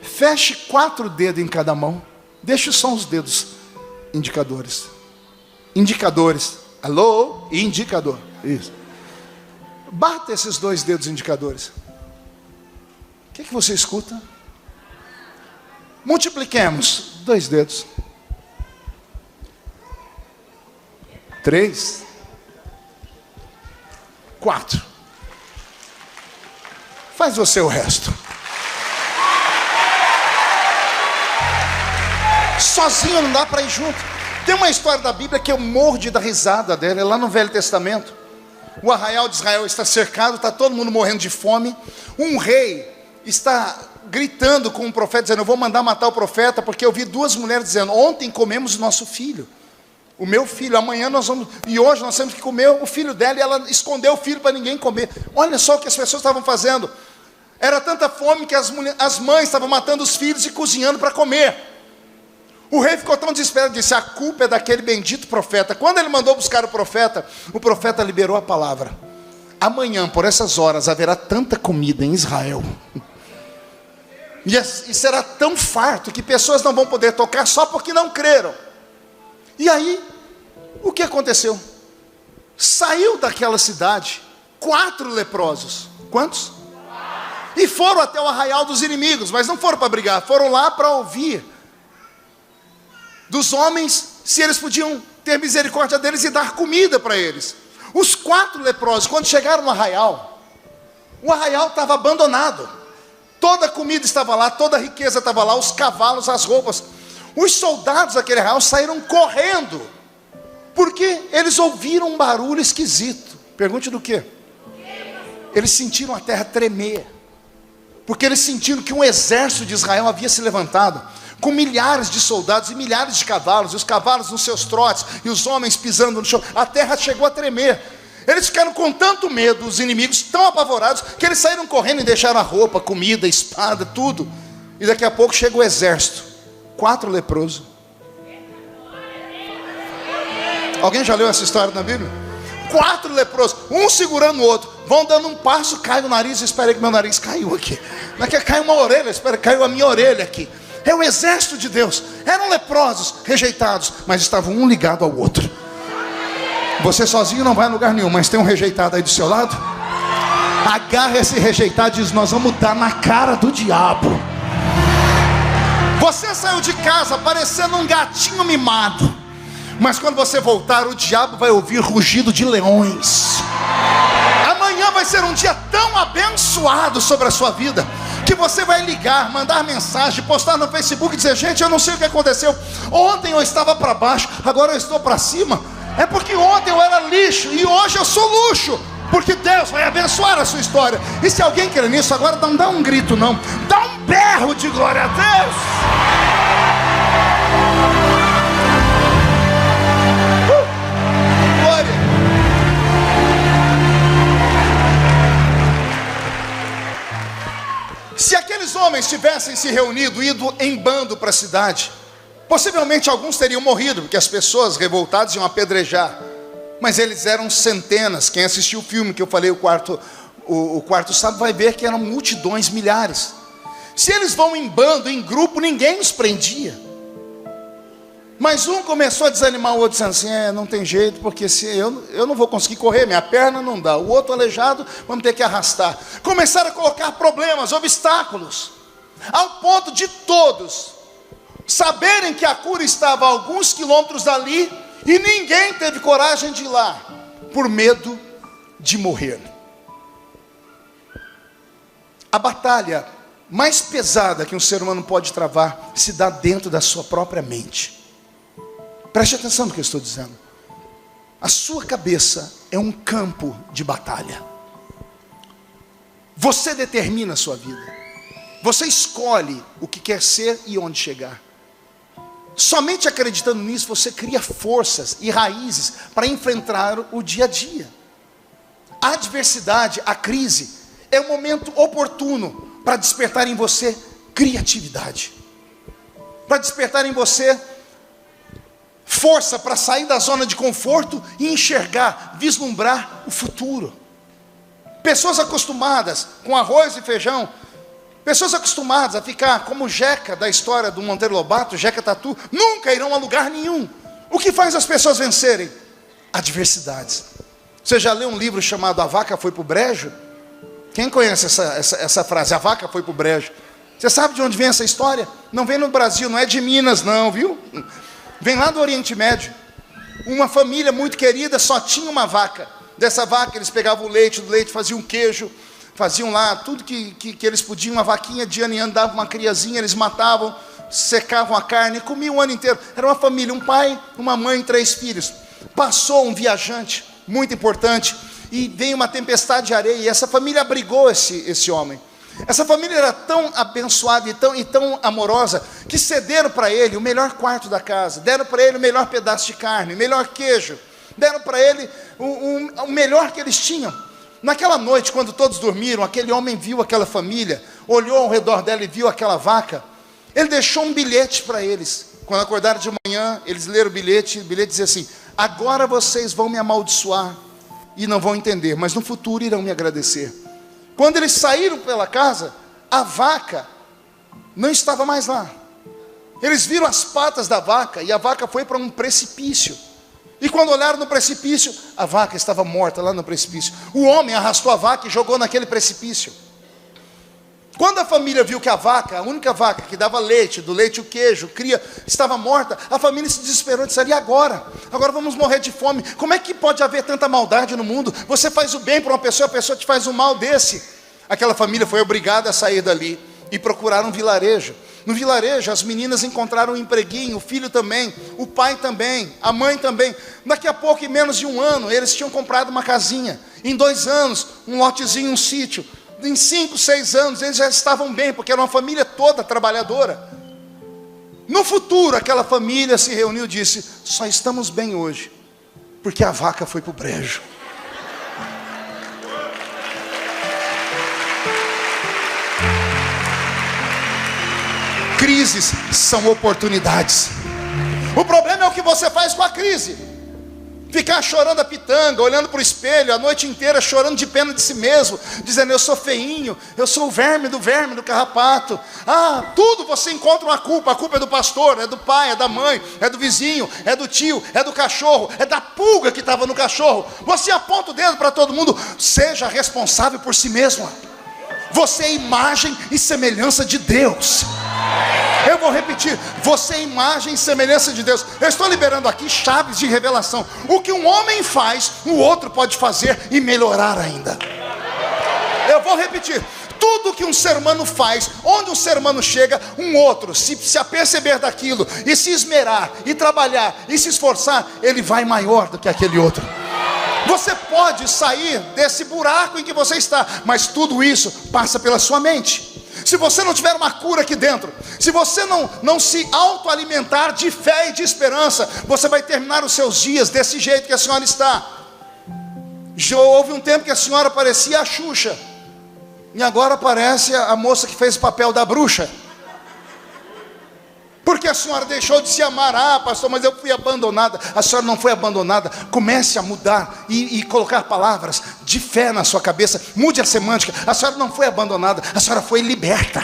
feche 4 dedos em cada mão, deixe só os dedos indicadores. Indicadores. Alô? Indicador. Isso. Bata esses 2 dedos indicadores. O que você escuta? Multipliquemos 2 dedos. 3, 4. Faz você o resto. Sozinho não dá para ir junto. Tem uma história da Bíblia que eu morro de dar risada dela, é lá no Velho Testamento. O arraial de Israel está cercado, está todo mundo morrendo de fome. Um rei está gritando com um profeta, dizendo: eu vou mandar matar o profeta, porque eu vi 2 mulheres dizendo: ontem comemos o nosso filho, o meu filho, amanhã nós vamos, e hoje nós temos que comer o filho dela, e ela escondeu o filho para ninguém comer. Olha só o que as pessoas estavam fazendo. Era tanta fome que as mães estavam matando os filhos e cozinhando para comer. O rei ficou tão desesperado, disse: a culpa é daquele bendito profeta. Quando ele mandou buscar o profeta liberou a palavra: amanhã, por essas horas, haverá tanta comida em Israel, e será tão farto, que pessoas não vão poder tocar só porque não creram. E aí, o que aconteceu? Saiu daquela cidade 4 leprosos. Quantos? E foram até o arraial dos inimigos, mas não foram para brigar, foram lá para ouvir dos homens se eles podiam ter misericórdia deles e dar comida para eles. Os 4 leprosos, quando chegaram no arraial, o arraial estava abandonado. Toda a comida estava lá, toda a riqueza estava lá, os cavalos, as roupas. Os soldados daquele arraial saíram correndo, porque eles ouviram um barulho esquisito. Pergunte do quê? Eles sentiram a terra tremer, porque eles sentiram que um exército de Israel havia se levantado, com milhares de soldados e milhares de cavalos, e os cavalos nos seus trotes, e os homens pisando no chão. A terra chegou a tremer. Eles ficaram com tanto medo, os inimigos tão apavorados, que eles saíram correndo e deixaram a roupa, comida, espada, tudo. E daqui a pouco chega o exército, 4 leprosos. Alguém já leu essa história na Bíblia? 4 leprosos, um segurando o outro, vão dando um passo, cai no nariz. Espera aí que meu nariz caiu aqui. Daqui cai uma orelha, espera, caiu a minha orelha aqui. É o exército de Deus. Eram leprosos, rejeitados, mas estavam um ligado ao outro. Você sozinho não vai a lugar nenhum, mas tem um rejeitado aí do seu lado. Agarra esse rejeitado e diz: nós vamos dar na cara do diabo. Você saiu de casa parecendo um gatinho mimado, mas quando você voltar, o diabo vai ouvir rugido de leões. Amanhã vai ser um dia tão abençoado sobre a sua vida, que você vai ligar, mandar mensagem, postar no Facebook e dizer: gente, eu não sei o que aconteceu. Ontem eu estava para baixo, agora eu estou para cima. É porque ontem eu era lixo e hoje eu sou luxo, porque Deus vai abençoar a sua história. E se alguém crê nisso, agora não dá um grito não, dá um berro de glória a Deus. Glória. Se aqueles homens tivessem se reunido, ido em bando para a cidade, possivelmente alguns teriam morrido, porque as pessoas revoltadas iam apedrejar. Mas eles eram centenas. Quem assistiu o filme que eu falei, o quarto sábado, vai ver que eram multidões, milhares. Se eles vão em bando, em grupo, ninguém os prendia. Mas um começou a desanimar o outro, dizendo assim: não tem jeito, porque se eu não vou conseguir correr, minha perna não dá. O outro aleijado, vamos ter que arrastar. Começaram a colocar problemas, obstáculos, ao ponto de todos saberem que a cura estava a alguns quilômetros dali, e ninguém teve coragem de ir lá, por medo de morrer. A batalha mais pesada que um ser humano pode travar se dá dentro da sua própria mente. Preste atenção no que eu estou dizendo. A sua cabeça é um campo de batalha. Você determina a sua vida. Você escolhe o que quer ser e onde chegar. Somente acreditando nisso, você cria forças e raízes para enfrentar o dia a dia. A adversidade, a crise, é um momento oportuno para despertar em você criatividade, para despertar em você força para sair da zona de conforto e enxergar, vislumbrar o futuro. Pessoas acostumadas com arroz e feijão, pessoas acostumadas a ficar como Jeca da história do Monteiro Lobato, Jeca Tatu, nunca irão a lugar nenhum. O que faz as pessoas vencerem? Adversidades. Você já leu um livro chamado A Vaca Foi para o Brejo? Quem conhece essa frase? A vaca foi para o brejo. Você sabe de onde vem essa história? Não vem no Brasil, não é de Minas não, viu? Vem lá do Oriente Médio. Uma família muito querida só tinha uma vaca. Dessa vaca eles pegavam o leite, do leite faziam queijo, faziam lá tudo que eles podiam. Uma vaquinha de ano em ano dava uma criazinha, eles matavam, secavam a carne e comiam o ano inteiro. Era uma família, um pai, uma mãe e 3 filhos. Passou um viajante muito importante e veio uma tempestade de areia, e essa família abrigou esse homem. Essa família era tão abençoada e tão amorosa, que cederam para ele o melhor quarto da casa, deram para ele o melhor pedaço de carne, o melhor queijo, deram para ele o melhor que eles tinham. Naquela noite, quando todos dormiram, aquele homem viu aquela família, olhou ao redor dela e viu aquela vaca. Ele deixou um bilhete para eles. Quando acordaram de manhã, eles leram o bilhete dizia assim: agora vocês vão me amaldiçoar e não vão entender, mas no futuro irão me agradecer. Quando eles saíram pela casa, a vaca não estava mais lá. Eles viram as patas da vaca, e a vaca foi para um precipício. E quando olharam no precipício, a vaca estava morta lá no precipício. O homem arrastou a vaca e jogou naquele precipício. Quando a família viu que a vaca, a única vaca que dava leite, do leite o queijo, cria, estava morta, a família se desesperou e disse: e agora? Agora vamos morrer de fome. Como é que pode haver tanta maldade no mundo? Você faz o bem para uma pessoa, a pessoa te faz um mal desse. Aquela família foi obrigada a sair dali e procurar um vilarejo. No vilarejo, as meninas encontraram um empreguinho, o filho também, o pai também, a mãe também. Daqui a pouco, em menos de 1 ano, eles tinham comprado uma casinha. Em 2 anos, um lotezinho, um sítio. Em 5, 6 anos, eles já estavam bem, porque era uma família toda trabalhadora. No futuro, aquela família se reuniu e disse: só estamos bem hoje, porque a vaca foi para o brejo. Crises são oportunidades. O problema é o que você faz com a crise. Ficar chorando a pitanga, olhando para o espelho a noite inteira, chorando de pena de si mesmo, dizendo: eu sou feinho, eu sou o verme, do carrapato. Tudo você encontra uma culpa. A culpa é do pastor, é do pai, é da mãe, é do vizinho, é do tio, é do cachorro, é da pulga que estava no cachorro. Você aponta o dedo para todo mundo. Seja responsável por si mesmo. Você é imagem e semelhança de Deus. Eu vou repetir: você é imagem e semelhança de Deus. Eu estou liberando aqui chaves de revelação. O que um homem faz, o outro pode fazer e melhorar ainda. Eu vou repetir: tudo que um ser humano faz, onde um ser humano chega, um outro, se aperceber daquilo, e se esmerar, e trabalhar, e se esforçar, ele vai maior do que aquele outro. Você pode sair desse buraco em que você está, mas tudo isso passa pela sua mente. Se você não tiver uma cura aqui dentro, se você não se autoalimentar de fé e de esperança, você vai terminar os seus dias desse jeito que a senhora está. Já houve um tempo que a senhora parecia a Xuxa, e agora parece a moça que fez o papel da bruxa. Porque a senhora deixou de se amar. Pastor, mas eu fui abandonada. A senhora não foi abandonada. Comece a mudar e colocar palavras de fé na sua cabeça. Mude a semântica. A senhora não foi abandonada, a senhora foi liberta.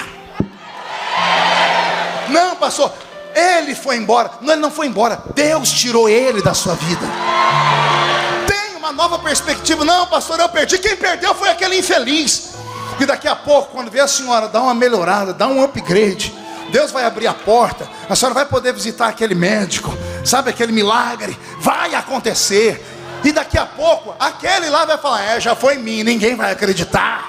Não, pastor, ele foi embora. Não, ele não foi embora, Deus tirou ele da sua vida. Tem uma nova perspectiva. Não, pastor, eu perdi. Quem perdeu foi aquele infeliz. E daqui a pouco, quando vê a senhora dar uma melhorada, dar um upgrade, Deus vai abrir a porta, a senhora vai poder visitar aquele médico, sabe, aquele milagre vai acontecer. E daqui a pouco, aquele lá vai falar: já foi em mim, ninguém vai acreditar.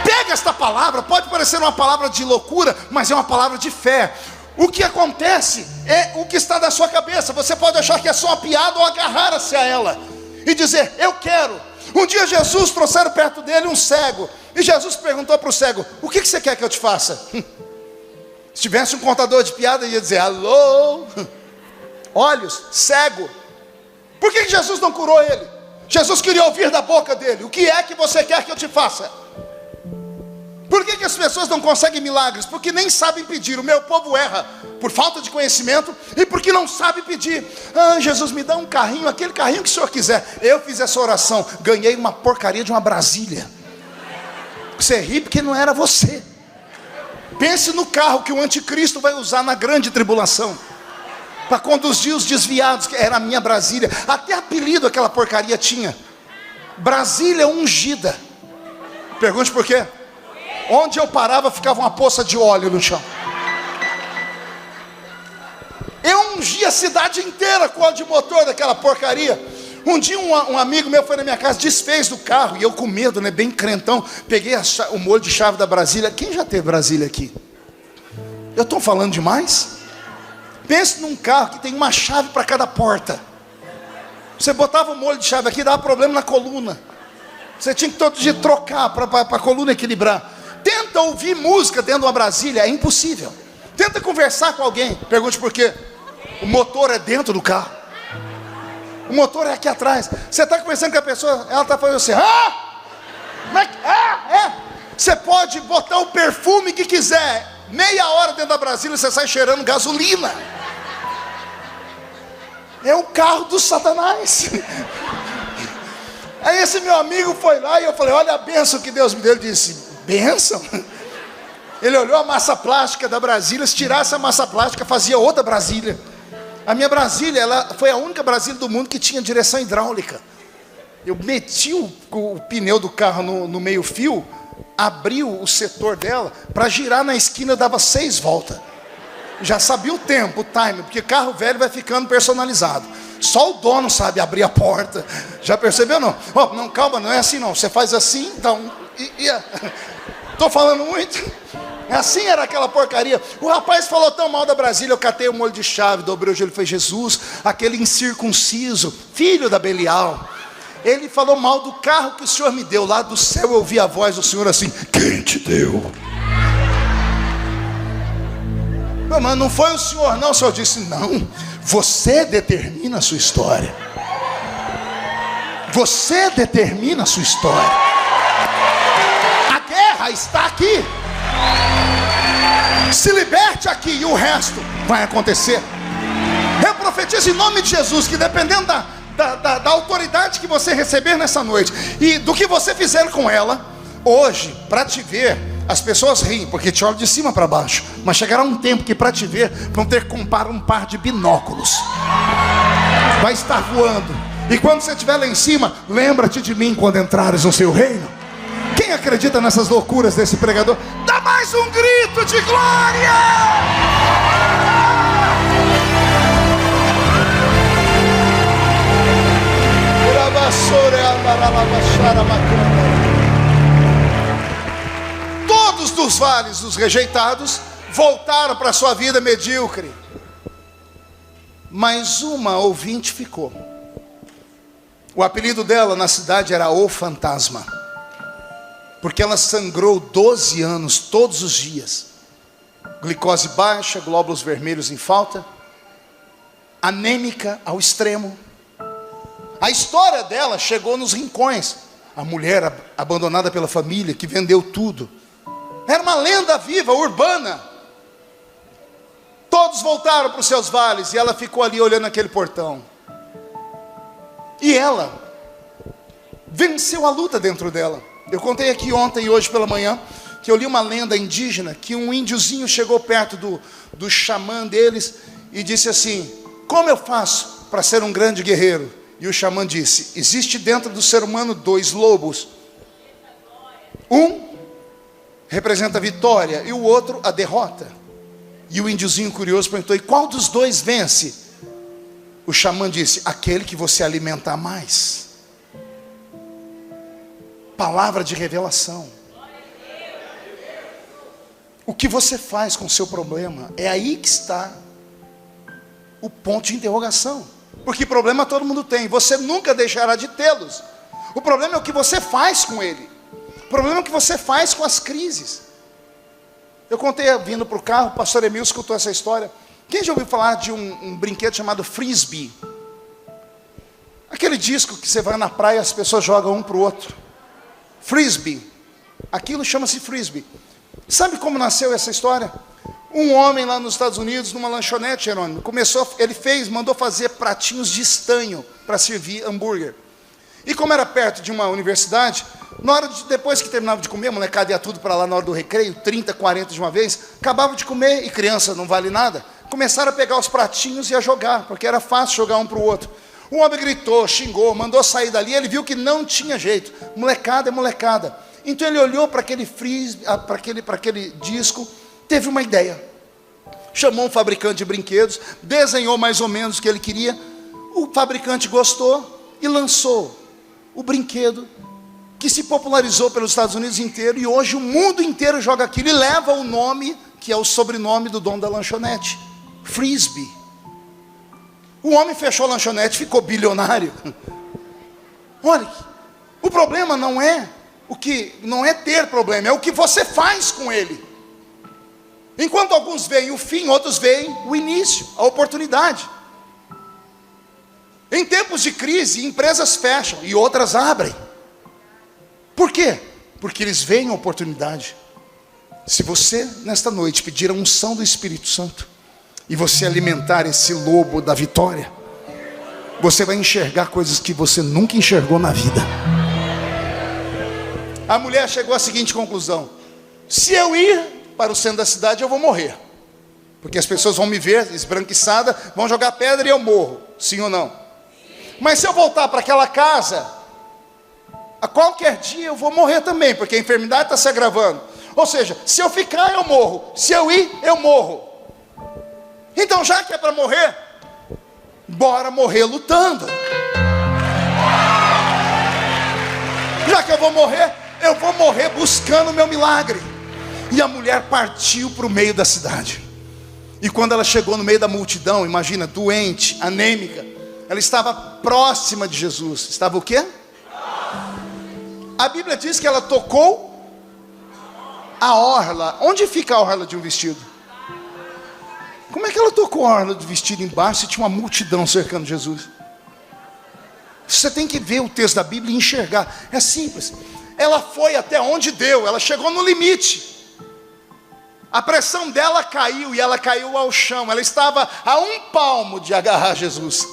Pega esta palavra, pode parecer uma palavra de loucura, mas é uma palavra de fé. O que acontece é o que está na sua cabeça. Você pode achar que é só uma piada ou agarrar-se a ela e dizer: eu quero. Um dia Jesus trouxeram perto dele um cego, e Jesus perguntou para o cego: o que você quer que eu te faça? Se tivesse um contador de piada, ia dizer: alô, olhos, cego. Por que Jesus não curou ele? Jesus queria ouvir da boca dele: o que é que você quer que eu te faça? Por que as pessoas não conseguem milagres? Porque nem sabem pedir. O meu povo erra por falta de conhecimento e porque não sabe pedir. Jesus, me dá um carrinho, aquele carrinho que o senhor quiser. Eu fiz essa oração, ganhei uma porcaria de uma Brasília. Você ri porque não era você. Pense no carro que o anticristo vai usar na grande tribulação para conduzir os desviados, que era a minha Brasília. Até apelido aquela porcaria tinha: Brasília ungida. Pergunte por quê? Onde eu parava ficava uma poça de óleo no chão. Eu ungi a cidade inteira com óleo de motor daquela porcaria. Um dia um amigo meu foi na minha casa, desfez do carro, e eu com medo, né, bem crentão, peguei o molho de chave da Brasília. Quem já teve Brasília aqui? Eu estou falando demais? Pense num carro que tem uma chave para cada porta. Você botava o molho de chave aqui, dava problema na coluna. Você tinha que todo dia trocar para a coluna equilibrar. Tenta ouvir música dentro de uma Brasília, é impossível. Tenta conversar com alguém, pergunte por quê. O motor é dentro do carro. O motor é aqui atrás. Você está conversando com a pessoa, ela está fazendo assim: Você pode botar o perfume que quiser, meia hora dentro da Brasília você sai cheirando gasolina. É o carro do Satanás. Aí esse meu amigo foi lá e eu falei: olha a bênção que Deus me deu. Ele disse: bênção? Ele olhou a massa plástica da Brasília. Se tirasse a massa plástica, fazia outra Brasília. A minha Brasília, ela foi a única Brasília do mundo que tinha direção hidráulica. Eu meti o pneu do carro no meio fio, abriu o setor dela, para girar na esquina dava 6 voltas. Já sabia o tempo, o time, porque carro velho vai ficando personalizado. Só o dono sabe abrir a porta. Já percebeu, não? Não, calma, não é assim não. Você faz assim, então... Estou falando muito. Assim era aquela porcaria. O rapaz falou tão mal da Brasília, eu catei o molho de chave, dobrei o joelho e falei: Jesus, aquele incircunciso, filho da Belial, ele falou mal do carro que o Senhor me deu. Lá do céu eu ouvi a voz do Senhor assim: quem te deu? Não, mas não foi o Senhor não. O Senhor disse: não, você determina a sua história. Você determina a sua história. A guerra está aqui. Se liberte aqui e o resto vai acontecer. Eu profetizo em nome de Jesus que dependendo da autoridade que você receber nessa noite e do que você fizer com ela, hoje, para te ver, as pessoas riem, porque te olham de cima para baixo, mas chegará um tempo que para te ver, vão ter que comprar um par de binóculos, vai estar voando, e quando você estiver lá em cima, lembra-te de mim quando entrares no seu reino. Quem acredita nessas loucuras desse pregador? Dá mais um grito de glória! Todos dos vales dos rejeitados voltaram para a sua vida medíocre, mas uma ouvinte ficou. O apelido dela na cidade era O Fantasma, porque ela sangrou 12 anos todos os dias, glicose baixa, glóbulos vermelhos em falta, anêmica ao extremo. A história dela chegou nos rincões. A mulher abandonada pela família, que vendeu tudo, era uma lenda viva, urbana. Todos voltaram para os seus vales, e ela ficou ali olhando aquele portão. E ela venceu a luta dentro dela. Eu contei aqui ontem e hoje pela manhã que eu li uma lenda indígena, que um índiozinho chegou perto do xamã deles e disse assim: como eu faço para ser um grande guerreiro? E o xamã disse: existe dentro do ser humano 2 lobos. Um representa a vitória e o outro a derrota. E o índiozinho curioso perguntou: e qual dos 2 vence? O xamã disse: aquele que você alimentar mais. Palavra de revelação. O que você faz com o seu problema, é aí que está o ponto de interrogação. Porque problema todo mundo tem, você nunca deixará de tê-los. O problema é o que você faz com ele. O problema é o que você faz com as crises. Eu contei vindo para o carro, o pastor Emil escutou essa história. Quem já ouviu falar de um brinquedo chamado frisbee? Aquele disco que você vai na praia e as pessoas jogam um para o outro. Frisbee. Aquilo chama-se frisbee. Sabe como nasceu essa história? Um homem lá nos Estados Unidos, numa lanchonete, Jerônimo, mandou fazer pratinhos de estanho para servir hambúrguer. E como era perto de uma universidade, depois que terminava de comer, a molecada ia tudo para lá na hora do recreio, 30, 40 de uma vez, acabava de comer, e criança não vale nada, começaram a pegar os pratinhos e a jogar, porque era fácil jogar um para o outro. O homem gritou, xingou, mandou sair dali, ele viu que não tinha jeito. Molecada é molecada. Então ele olhou para aquele frisbee, para aquele disco, teve uma ideia. Chamou um fabricante de brinquedos, desenhou mais ou menos o que ele queria. O fabricante gostou e lançou o brinquedo, que se popularizou pelos Estados Unidos inteiro, e hoje o mundo inteiro joga aquilo e leva o nome, que é o sobrenome do dono da lanchonete, Frisbee. O homem fechou a lanchonete, ficou bilionário. Olha, o problema não é ter problema, é o que você faz com ele. Enquanto alguns veem o fim, outros veem o início, a oportunidade. Em tempos de crise, empresas fecham e outras abrem. Por quê? Porque eles veem a oportunidade. Se você, nesta noite, pedir a unção do Espírito Santo, e você alimentar esse lobo da vitória, você vai enxergar coisas que você nunca enxergou na vida. A mulher chegou à seguinte conclusão: se eu ir para o centro da cidade, eu vou morrer, porque as pessoas vão me ver esbranquiçada, vão jogar pedra e eu morro, sim ou não? Mas se eu voltar para aquela casa, a qualquer dia eu vou morrer também, porque a enfermidade está se agravando. Ou seja, se eu ficar eu morro, se eu ir eu morro. Então, já que é para morrer, bora morrer lutando. Já que eu vou morrer buscando o meu milagre. E a mulher partiu para o meio da cidade. E quando ela chegou no meio da multidão, imagina, doente, anêmica, ela estava próxima de Jesus. Estava o quê? A Bíblia diz que ela tocou a orla. Onde fica a orla de um vestido? Como é que ela tocou a orla do vestido embaixo e tinha uma multidão cercando Jesus? Você tem que ver o texto da Bíblia e enxergar. É simples. Ela foi até onde deu, ela chegou no limite. A pressão dela caiu e ela caiu ao chão. Ela estava a 1 palmo de agarrar Jesus.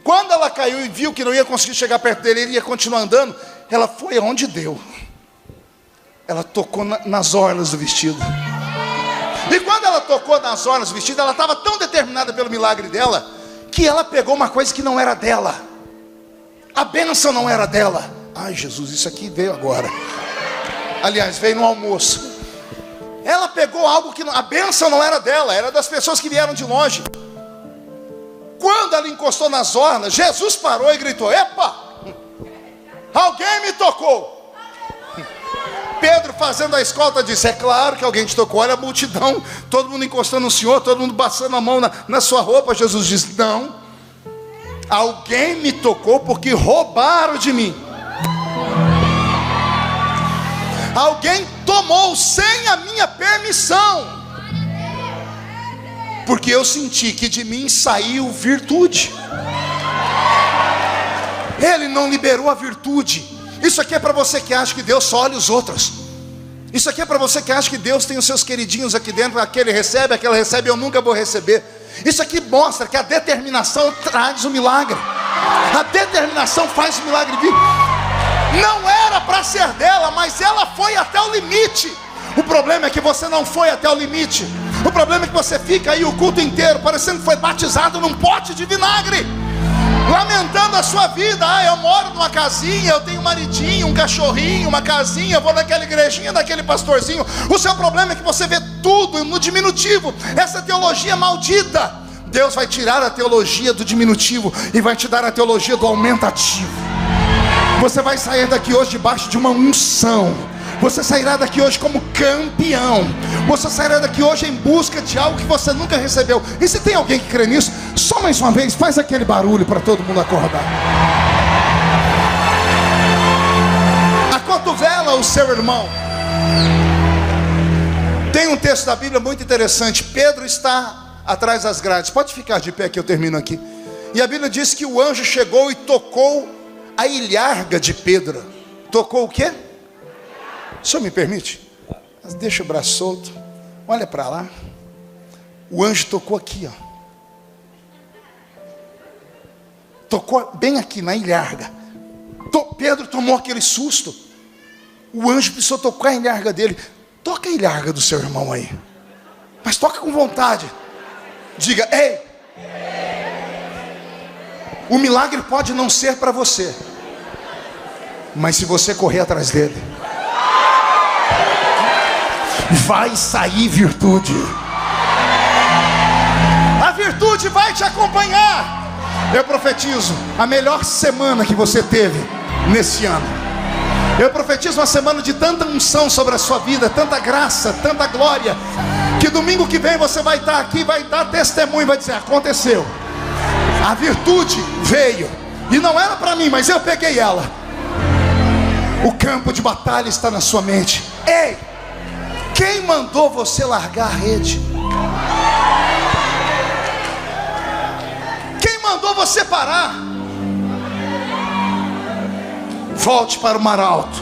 Quando ela caiu e viu que não ia conseguir chegar perto dele, ele ia continuar andando, ela foi aonde deu. Ela tocou nas orlas do vestido. E quando ela tocou nas orlas do vestido, ela estava tão determinada pelo milagre dela, que ela pegou uma coisa que não era dela. A bênção não era dela. Ai, Jesus, isso aqui veio agora. Aliás, veio no almoço. Ela pegou algo que a bênção não era dela, era das pessoas que vieram de longe. Quando ela encostou nas orlas, Jesus parou e gritou: epa, alguém me tocou. Pedro, fazendo a escolta, disse: é claro que alguém te tocou. Olha a multidão, todo mundo encostando no Senhor, todo mundo passando a mão na sua roupa. Jesus disse: não, alguém me tocou porque roubaram de mim. Alguém tomou sem a minha permissão, porque eu senti que de mim saiu virtude. Ele não liberou a virtude. Isso aqui é para você que acha que Deus só olha os outros. Isso aqui é para você que acha que Deus tem os seus queridinhos aqui dentro. Aquele recebe, aquela recebe, eu nunca vou receber. Isso aqui mostra que a determinação traz o milagre. A determinação faz o milagre vir. Não era para ser dela, mas ela foi até o limite. O problema é que você não foi até o limite. O problema é que você fica aí o culto inteiro parecendo que foi batizado num pote de vinagre, lamentando a sua vida. Ah, eu moro numa casinha, eu tenho um maridinho, um cachorrinho, uma casinha, eu vou naquela igrejinha daquele pastorzinho. O seu problema é que você vê tudo no diminutivo. Essa teologia maldita. Deus vai tirar a teologia do diminutivo e vai te dar a teologia do aumentativo. Você vai sair daqui hoje debaixo de uma unção. Você sairá daqui hoje como campeão. Você sairá daqui hoje em busca de algo que você nunca recebeu. E se tem alguém que crê nisso, só mais uma vez, faz aquele barulho para todo mundo acordar. Acotovela o seu irmão. Tem um texto da Bíblia muito interessante. Pedro está atrás das grades. Pode ficar de pé que eu termino aqui. E a Bíblia diz que o anjo chegou e tocou a ilharga de Pedro. Tocou o quê? O senhor me permite? Deixa o braço solto. Olha para lá. O anjo tocou aqui, ó. Tocou bem aqui na ilharga. Pedro tomou aquele susto. O anjo precisou tocar a ilharga dele. Toca a ilharga do seu irmão aí. Mas toca com vontade. Diga: ei. O milagre pode não ser para você, mas se você correr atrás dele, vai sair virtude. A virtude vai te acompanhar. Eu profetizo a melhor semana que você teve nesse ano. Eu profetizo uma semana de tanta unção sobre a sua vida, tanta graça, tanta glória, que domingo que vem você vai estar aqui, vai dar testemunho, vai dizer: aconteceu. A virtude veio, e não era para mim, mas eu peguei ela. O campo de batalha está na sua mente. Ei, quem mandou você largar a rede? Quem mandou você parar? Volte para o mar alto,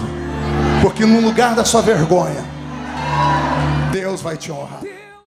porque no lugar da sua vergonha, Deus vai te honrar.